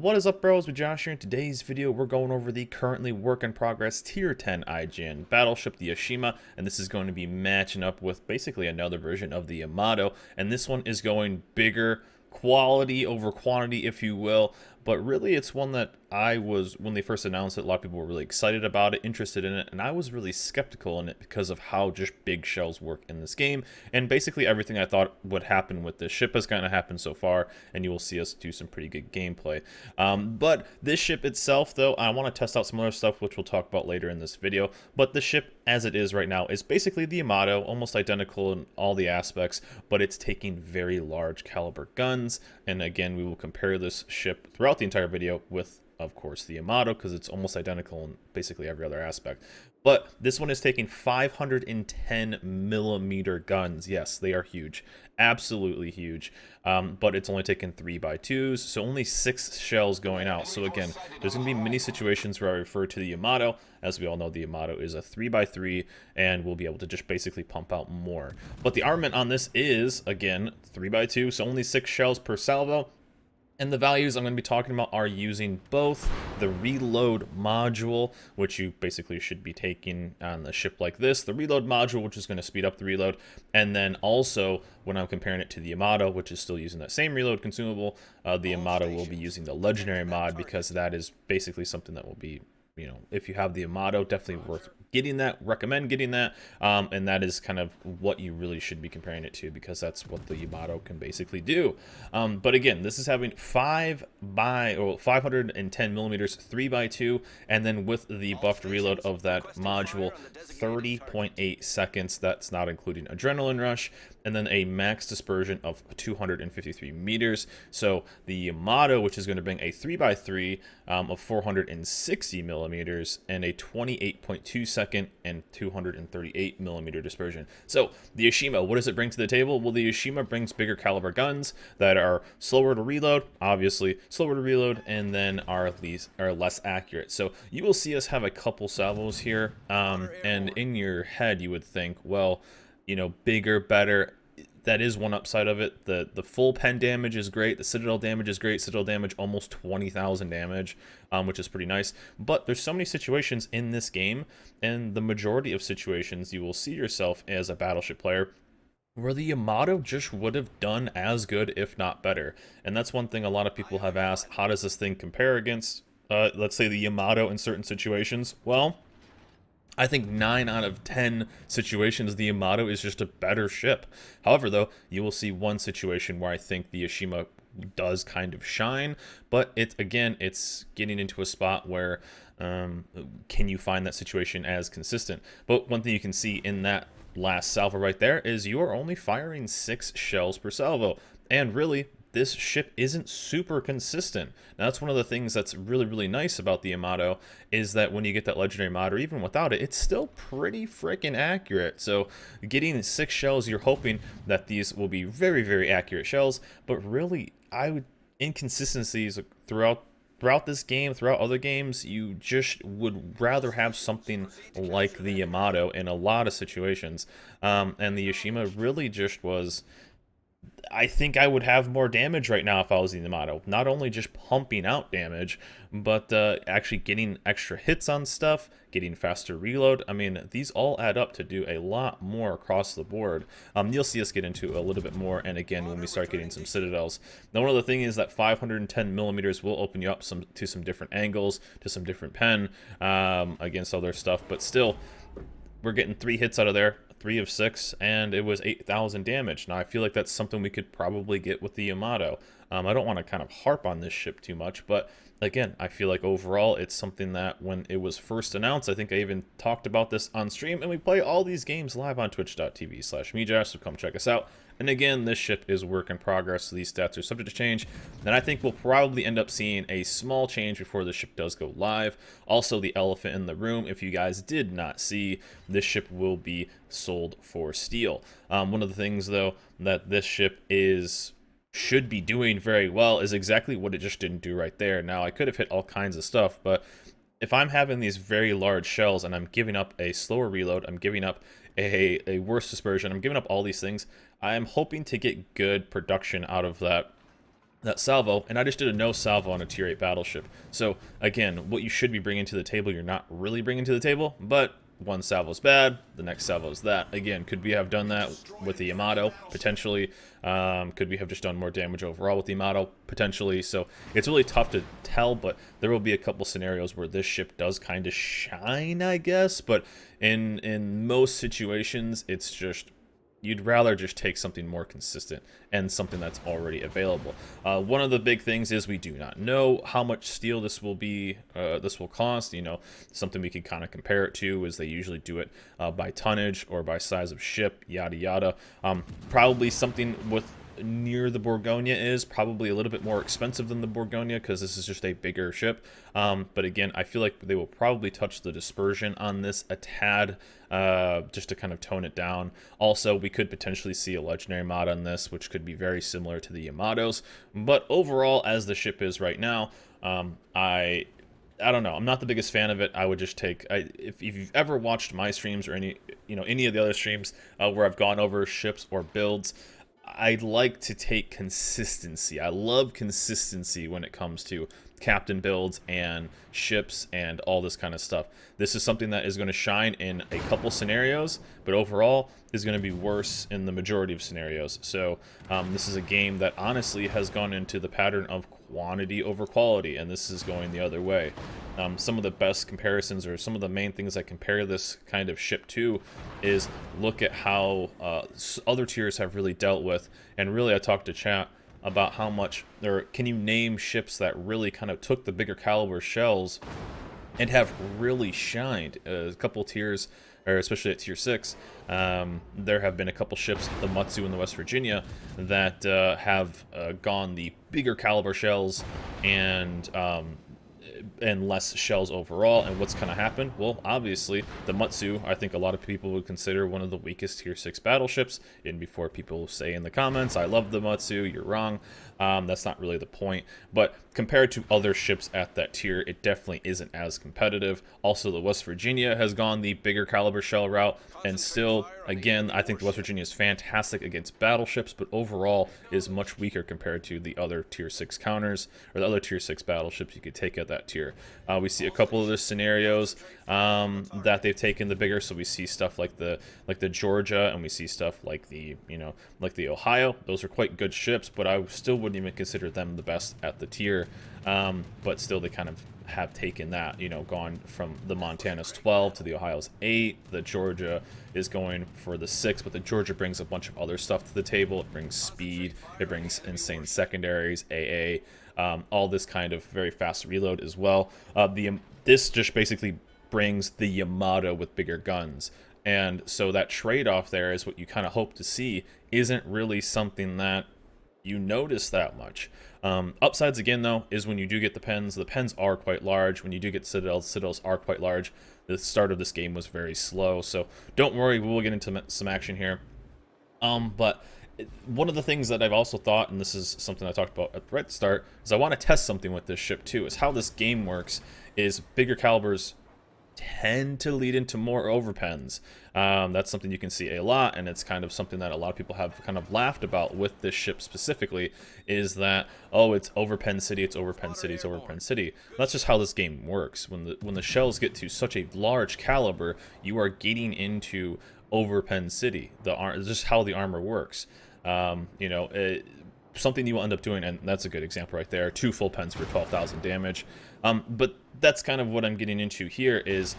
What is up, bros? With Josh here. In today's video, we're going over the currently work in progress Tier 10 IGN Battleship the Yashima, and this is going to be matching up with basically another version of the Yamato, and this one is going bigger, quality over quantity, if you will. But really, it's one that when they first announced it, a lot of people were really excited about it, interested in it, and I was really skeptical in it because of how just big shells work in this game. And basically everything I thought would happen with this ship has kind of happened so far, and you will see us do some pretty good gameplay. But this ship itself, though, I want to test out some other stuff, which we'll talk about later in this video. But the ship, as it is right now, is basically the Yamato, almost identical in all the aspects, but it's taking very large caliber guns. And again, we will compare this ship throughout the entire video with, of course, the Yamato, because it's almost identical in basically every other aspect. But this one is taking 510 millimeter guns. Yes, they are huge, absolutely huge. But it's only taking 3x2s, so only 6 shells going out. So again, there's going to be many situations where I refer to the Yamato. As we all know, the Yamato is a 3x3, and we'll be able to just basically pump out more. But the armament on this is, again, 3x2, so only 6 shells per salvo. And the values I'm going to be talking about are using both the reload module, which you basically should be taking on the ship like this, the reload module, which is going to speed up the reload, and then also when I'm comparing it to the Yamato, which is still using that same reload consumable, the Yamato will be using the legendary mod, because that is basically something that will be, you know, if you have the Yamato, definitely worth getting that, recommend getting that, and that is kind of what you really should be comparing it to, because that's what the Yamato can basically do. But again, this is having 510 millimeters, 3x2, and then with the buffed reload of that module, 30.8 seconds. That's not including adrenaline rush, and then a max dispersion of 253 meters. So the Yamato, which is going to bring a 3x3 of 460 millimeters and a 28.2 second and 238 millimeter dispersion. So the Yashima, what does it bring to the table? Well, the Yashima brings bigger caliber guns that are slower to reload, obviously slower to reload, and then are less accurate. So you will see us have a couple salvos here, and in your head you would think, well, you know, bigger, better. That is one upside of it. The full pen damage is great. The Citadel damage is great. Citadel damage almost 20,000 damage, which is pretty nice. But there's so many situations in this game, and the majority of situations you will see yourself as a Battleship player where the Yamato just would have done as good, if not better. And that's one thing a lot of people have asked, how does this thing compare against, let's say, the Yamato in certain situations? Well, I think 9 out of 10 situations, the Yamato is just a better ship. However, though, you will see one situation where I think the Yashima does kind of shine, but it's getting into a spot where can you find that situation as consistent? But one thing you can see in that last salvo right there is you are only firing 6 shells per salvo, and really, this ship isn't super consistent. Now, that's one of the things that's really, really nice about the Yamato, is that when you get that legendary mod, or even without it, it's still pretty freaking accurate. So getting 6 shells, you're hoping that these will be very, very accurate shells, but really, inconsistencies throughout this game, throughout other games, you just would rather have something like the Yamato in a lot of situations. And the Yashima really just was, I think I would have more damage right now if I was the Yamato. Not only just pumping out damage, but actually getting extra hits on stuff, getting faster reload. I mean, these all add up to do a lot more across the board. You'll see us get into a little bit more, and again, when we start getting some Citadels. Now, one of the things is that 510 millimeters will open you up to some different angles, to some different pen against other stuff, but still, we're getting 3 hits out of there. 3 of 6, and it was 8,000 damage. Now, I feel like that's something we could probably get with the Yamato. I don't want to kind of harp on this ship too much, but again, I feel like overall it's something that when it was first announced, I think I even talked about this on stream, and we play all these games live on twitch.tv/mejosh, so come check us out. And again, this ship is work in progress, so these stats are subject to change. And I think we'll probably end up seeing a small change before the ship does go live. Also, the elephant in the room, if you guys did not see, this ship will be sold for steel. One of the things, though, that this ship should be doing very well is exactly what it just didn't do right there. Now, I could have hit all kinds of stuff, but if I'm having these very large shells and I'm giving up a slower reload, I'm giving up a worse dispersion, I'm giving up all these things, I'm hoping to get good production out of that that salvo, and I just did a no salvo on a tier 8 battleship. So again, what you should be bringing to the table, you're not really bringing to the table, but one salvo's bad, the next salvo's that. Again, could we have done that with the Yamato? Potentially. Could we have just done more damage overall with the Yamato? Potentially. So it's really tough to tell, but there will be a couple scenarios where this ship does kind of shine, I guess. But in most situations, it's just, you'd rather just take something more consistent and something that's already available. One of the big things is we do not know how much steel this will be. This will cost. You know, something we can kind of compare it to is they usually do it by tonnage or by size of ship, yada yada. Probably something with near the Bourgogne is probably a little bit more expensive than the Bourgogne because this is just a bigger ship. But again, I feel like they will probably touch the dispersion on this a tad, just to kind of tone it down. Also, we could potentially see a legendary mod on this, which could be very similar to the Yamatos. But overall, as the ship is right now, I don't know. I'm not the biggest fan of it. I would just take, if you've ever watched my streams or any of the other streams where I've gone over ships or builds, I'd like to take consistency. I love consistency when it comes to captain builds and ships and all this kind of stuff. This is something that is going to shine in a couple scenarios, but overall is going to be worse in the majority of scenarios. So this is a game that honestly has gone into the pattern of quantity over quality, and this is going the other way. Some of the best comparisons, or some of the main things I compare this kind of ship to, is look at how other tiers have really dealt with, and really I talked to chat about how much, or can you name ships that really kind of took the bigger caliber shells and have really shined? A couple tiers, or especially at tier 6, there have been a couple ships, the Matsu and the West Virginia, that have gone the bigger caliber shells and less shells overall. And what's kind of happened? Well, obviously the Matsu, I think a lot of people would consider one of the weakest tier 6 battleships. And before people say in the comments, I love the Matsu, you're wrong. That's not really the point. But compared to other ships at that tier, it definitely isn't as competitive. Also, the West Virginia has gone the bigger caliber shell route, and still, again, I think the West Virginia is fantastic against battleships, but overall is much weaker compared to the other tier 6 counters, or the other tier 6 battleships you could take at that tier. We see a couple of the scenarios that they've taken the bigger, so we see stuff like the Georgia, and we see stuff like the like the Ohio. Those are quite good ships, but I still wouldn't even consider them the best at the tier. But still, they kind of have taken that, gone from the Montana's 12 to the Ohio's 8. The Georgia is going for the 6, but the Georgia brings a bunch of other stuff to the table. It brings speed, it brings insane secondaries, AA, all this kind of very fast reload as well. This just basically brings the Yamato with bigger guns. And so that trade-off there is what you kind of hope to see, isn't really something that you notice that much. Upsides again though is when you do get the pens. The pens are quite large. When you do get citadels are quite large. The start of this game was very slow, so don't worry, we will get into some action here. But one of the things that I've also thought, and this is something I talked about at the start, is I want to test something with this ship too, is how this game works is bigger calibers tend to lead into more overpens. That's something you can see a lot, and it's kind of something that a lot of people have kind of laughed about with this ship specifically, is that, oh, it's overpen city, it's overpen city, it's overpen city. That's just how this game works. When the shells get to such a large caliber, you are getting into overpen city. Just how the armor works. Something you will end up doing, and that's a good example right there, 2 full pens for 12,000 damage. But that's kind of what I'm getting into here, is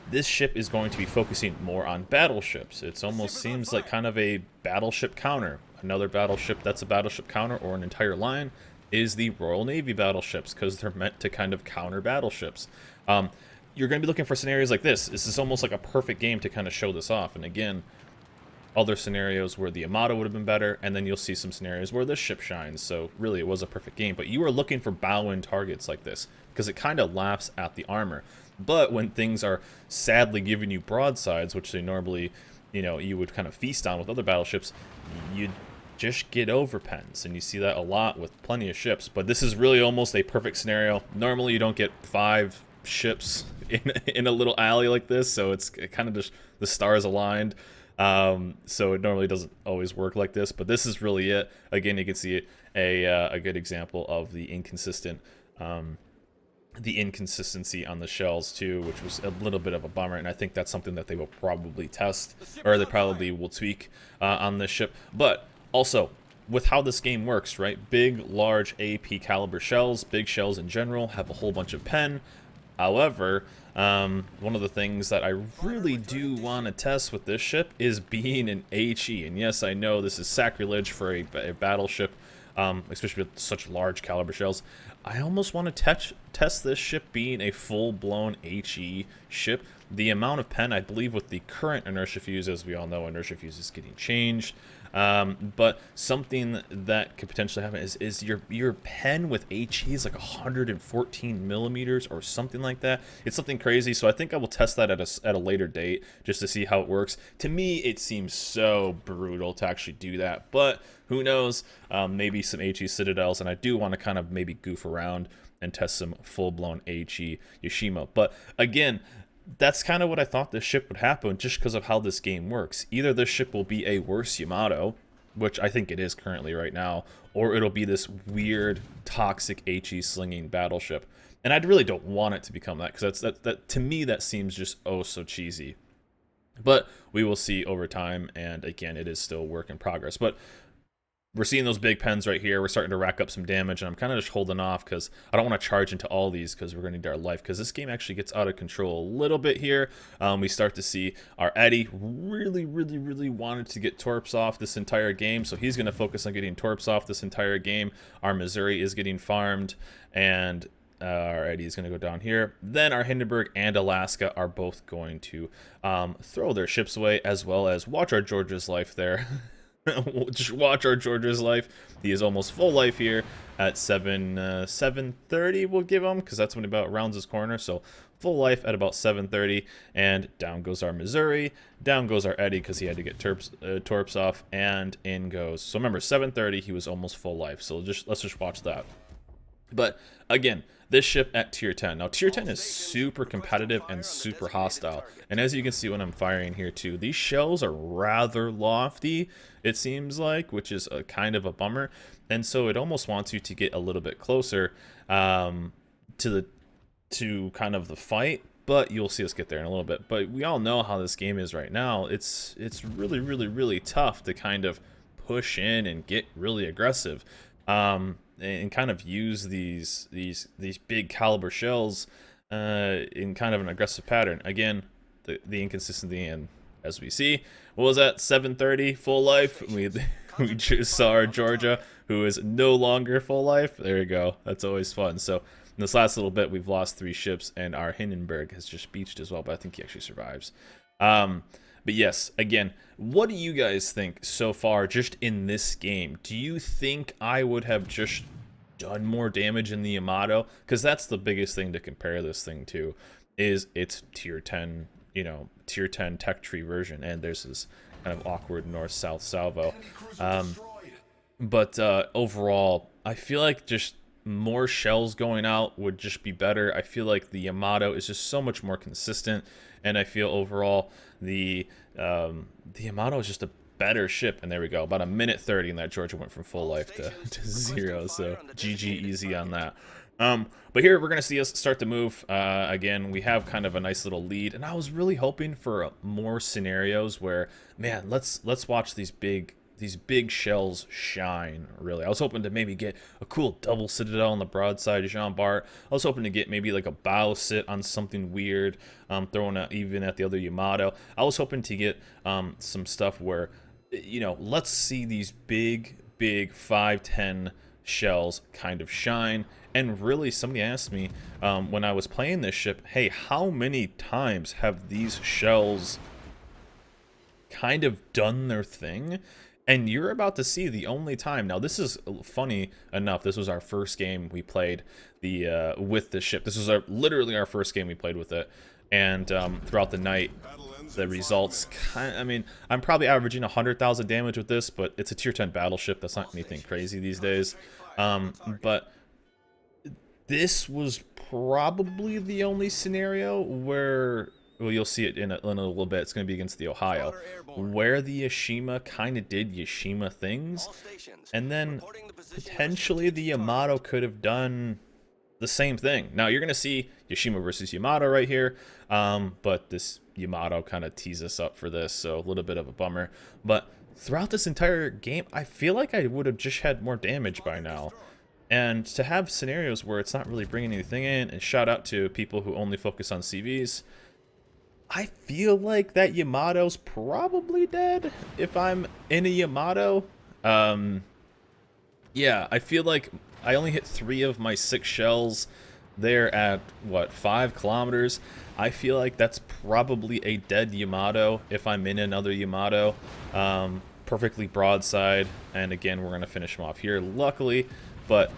this ship is going to be focusing more on battleships. It almost seems like kind of a battleship counter. Another battleship that's a battleship counter, or an entire line, is the Royal Navy battleships, because they're meant to kind of counter battleships. You're going to be looking for scenarios like this. This is almost like a perfect game to kind of show this off. And again, other scenarios where the Yamato would have been better, and then you'll see some scenarios where this ship shines. So really, it was a perfect game. But you are looking for bow-in targets like this, because it kind of laughs at the armor. But when things are sadly giving you broadsides, which they normally, you would kind of feast on with other battleships, you just get overpens, and you see that a lot with plenty of ships. But this is really almost a perfect scenario. Normally, you don't get 5 ships in a little alley like this, so it's kind of just the stars aligned. So it normally doesn't always work like this, but this is really it. Again, you can see it a good example of the inconsistency on the shells too, which was a little bit of a bummer, and I think that's something that they will probably test, or they probably will tweak on this ship. But also, with how this game works, right? Big, large AP caliber shells, big shells in general, have a whole bunch of pen. However, one of the things that I really do want to test with this ship is being an HE. And yes, I know this is sacrilege for a battleship, especially with such large caliber shells. I almost want to test this ship being a full-blown HE ship. The amount of pen, I believe, with the current inertia fuse, as we all know, inertia fuse is getting changed. But something that could potentially happen is your pen with HE is like 114 millimeters or something like that. It's something crazy. So I think I will test that at a later date just to see how it works. To me, it seems so brutal to actually do that, but who knows? Maybe some HE citadels, and I do want to kind of maybe goof around and test some full-blown HE Yashima. But again, that's kind of what I thought this ship would happen, just because of how this game works. Either this ship will be a worse Yamato, which I think it is currently right now, or it'll be this weird, toxic HE slinging battleship. And I really don't want it to become that, because that to me that seems just oh so cheesy. But we will see over time, and again, it is still a work in progress. But we're seeing those big pens right here. We're starting to rack up some damage, and I'm kind of just holding off because I don't want to charge into all these because we're going to need our life, because this game actually gets out of control a little bit here. We start to see our Eddie really wanted to get torps off this entire game, so he's going to focus on getting torps off this entire game. Our Missouri is getting farmed, and our Eddie is going to go down here. Then our Hindenburg and Alaska are both going to throw their ships away, as well as watch our Georgia's life there. Just watch our Georgia's life. He is almost full life here at 7:30. We'll give him, because that's when he about rounds his corner. So full life at about 7:30, and down goes our Missouri. Down goes our Eddie because he had to get torps off, and in goes. So remember, 7:30 he was almost full life. So let's just watch that. But again, this ship at tier 10. Now, tier 10 is super competitive and super hostile. And as you can see when I'm firing here too, these shells are rather lofty, it seems like, which is a kind of a bummer. And so it almost wants you to get a little bit closer to kind of the fight. But you'll see us get there in a little bit. But we all know how this game is right now. It's really tough to kind of push in and get really aggressive. And kind of use these big caliber shells in kind of an aggressive pattern. Again, the inconsistency, and as we see, what was that, 7:30 full life? We just saw our Georgia, who is no longer full life. There you go. That's always fun. So in this last little bit, we've lost 3 ships, and our Hindenburg has just beached as well, but I think he actually survives. But yes, again, what do you guys think so far just in this game? Do you think I would have just done more damage in the Yamato? Because that's the biggest thing to compare this thing to, is its tier 10, tier 10 tech tree version, and there's this kind of awkward north-south salvo. But overall, I feel like just more shells going out would just be better. I feel like the Yamato is just so much more consistent, and I feel overall the Yamato is just a better ship. And there we go, about 1:30, and that Georgia went from full life to 0. So GG easy on that. But here we're gonna see us start to move. Again, we have kind of a nice little lead, and I was really hoping for more scenarios where, man, let's watch these big shells shine, really. I was hoping to maybe get a cool double citadel on the broadside Jean Bart. I was hoping to get maybe like a bow sit on something weird, thrown out even at the other Yamato. I was hoping to get some stuff where, let's see these big 5-10 shells kind of shine. And really, somebody asked me when I was playing this ship, hey, how many times have these shells kind of done their thing? And you're about to see the only time. Now, this is funny enough. This was our first game we played with the ship. This was literally our first game we played with it. And throughout the night, the results I'm probably averaging 100,000 damage with this, but it's a tier 10 battleship. That's not anything crazy these days. But this was probably the only scenario where well, you'll see it in a little bit. It's going to be against the Ohio, where the Yashima kind of did Yashima things, and then potentially the Yamato could have done the same thing. Now you're going to see Yashima versus Yamato right here, but this Yamato kind of tees us up for this, so a little bit of a bummer. But throughout this entire game, I feel like I would have just had more damage by now. And to have scenarios where it's not really bringing anything in, and shout out to people who only focus on CVs, I feel like that Yamato's probably dead if I'm in a Yamato. Yeah, I feel like I only hit 3 of my 6 shells there at, what, 5 kilometers? I feel like that's probably a dead Yamato if I'm in another Yamato. Perfectly broadside, and again, we're going to finish him off here, luckily. But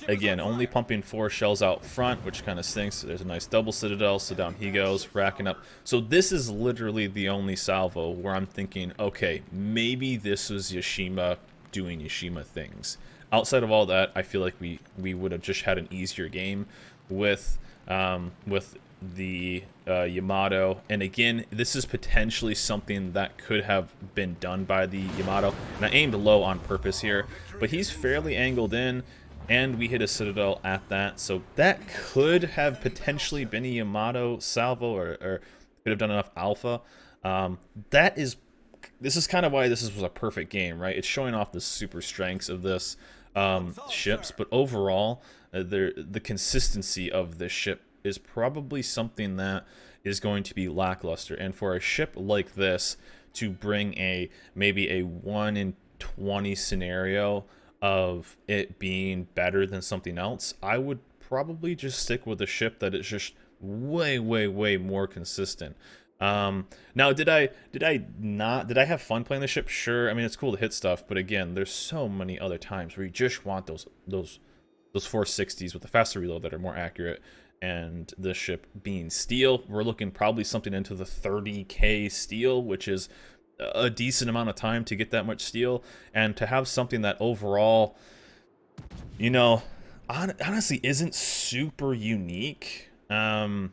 again, only pumping 4 shells out front, which kind of stinks. There's a nice double citadel, so down he goes, racking up. So this is literally the only salvo where I'm thinking, okay, maybe this was Yashima doing Yashima things. Outside of all that, I feel like we would have just had an easier game with the Yamato. And again, this is potentially something that could have been done by the Yamato. And I aimed low on purpose here, but he's fairly angled in, and we hit a citadel at that. So that could have potentially been a Yamato salvo, or could have done enough alpha. This is kind of why this was a perfect game, right? It's showing off the super strengths of this ships, but overall, the consistency of this ship is probably something that is going to be lackluster. And for a ship like this to bring maybe a 1 in 20 scenario of it being better than something else, I would probably just stick with a ship that is just way more consistent. Now, did I have fun playing the ship? Sure. I mean, it's cool to hit stuff, but again, there's so many other times where you just want those 460s with the faster reload that are more accurate. And this ship being steel, we're looking probably something into the 30k steel, which is a decent amount of time to get that much steel, and to have something that overall, you know, honestly isn't super unique. I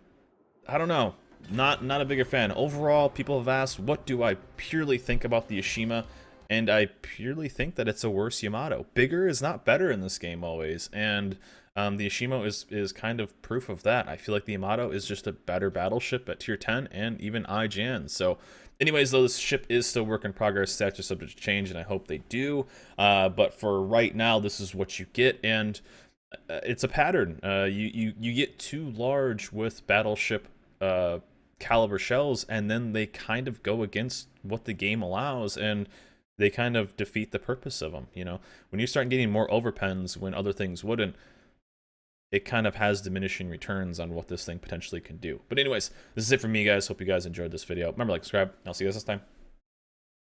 don't know. Not a bigger fan. Overall, people have asked, what do I purely think about the Yashima? And I purely think that it's a worse Yamato. Bigger is not better in this game always, and the Yashima is kind of proof of that. I feel like the Yamato is just a better battleship at tier 10 and even IGN. So anyways, though, this ship is still work in progress. Stats are subject to change, and I hope they do. But for right now, this is what you get, and it's a pattern. You get too large with battleship caliber shells, and then they kind of go against what the game allows, and they kind of defeat the purpose of them. You know, when you start getting more overpens when other things wouldn't, it kind of has diminishing returns on what this thing potentially can do. But anyways, this is it for me, guys. Hope you guys enjoyed this video. Remember, like, subscribe, and I'll see you guys next time.